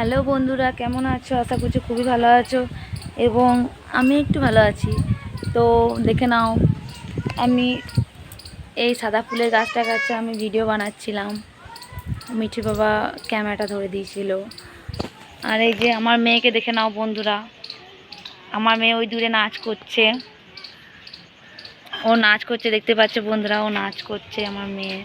Hello বন্ধুরা, কেমন আছো? আশা করছি খুবই ভালো আছো এবং আমি একটু ভালো আছি। তো দেখে নাও, আমি এই সাদা ফুলের গাছটার কাছে আমি ভিডিও বানাচ্ছিলাম। মিঠু বাবা ক্যামেরাটা ধরে দিয়েছিল। আর এই যে আমার মেয়েকে দেখে নাও বন্ধুরা, আমার মেয়ে ওই দূরে নাচ করছে। ও নাচ করছে, দেখতে পাচ্ছে বন্ধুরা, ও নাচ করছে আমার মেয়ে।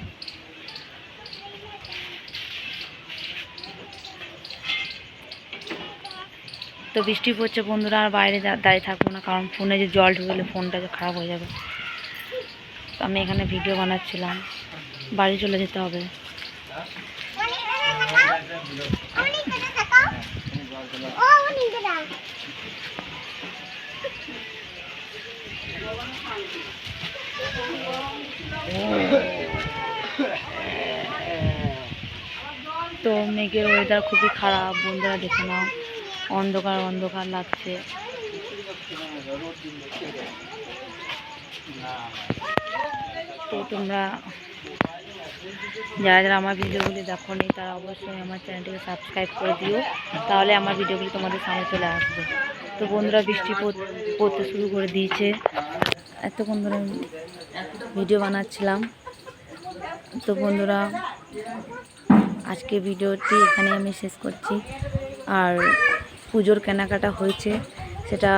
তো বৃষ্টি পড়ছে বন্ধুরা, আর বাইরে দাঁড়িয়ে থাকবো না, কারণ ফোনে যে জল ঢুকলে ফোনটা যে খারাপ হয়ে যাবে। তো আমি এখানে ভিডিও বানাচ্ছিলাম, বাড়ি চলে যেতে হবে। তো মেঘের ওয়েদার খুবই খারাপ বন্ধুরা, দেখে নাও, অন্ধকার অন্ধকার লাগছে। তো তোমরা যারা যারা আমার ভিডিওগুলি দেখোনি তারা অবশ্যই আমার চ্যানেলটিকে সাবস্ক্রাইব করে দিও, তাহলে আমার ভিডিওগুলি তোমাদের সামনে চলে আসবে। তো বন্ধুরা বৃষ্টি পড়তে শুরু করে দিয়েছে, এতক্ষণ ধরে ভিডিও বানাচ্ছিলাম। তো বন্ধুরা আজকে ভিডিওটি এখানে আমি শেষ করছি। আর পুজোর কেনাকাটা হয়েছে সেটা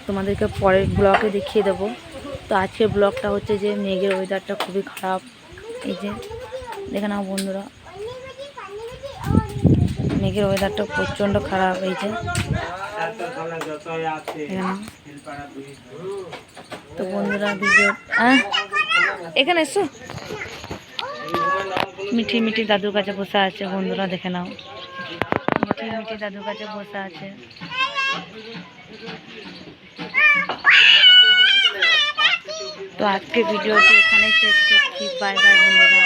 তোমাদেরকে পরের ব্লগে দেখিয়ে দেবো। তো আজকের ব্লগটা হচ্ছে যে মেঘের ওয়েদারটা খুবই খারাপ। এই যে দেখে নাও বন্ধুরা, মেঘের ওয়েদারটা প্রচণ্ড খারাপ। এই যে তো বন্ধুরা ভিডিও এখানে এসো, মিঠি মিঠি দাদুর কাছে বসে আছে বন্ধুরা, দেখে নাও, মিঠি মিঠি দাদুর কাছে বসে আছে। তো আজকে ভিডিওটি এখানে শেষ করছি। বাই বাই বন্ধুরা।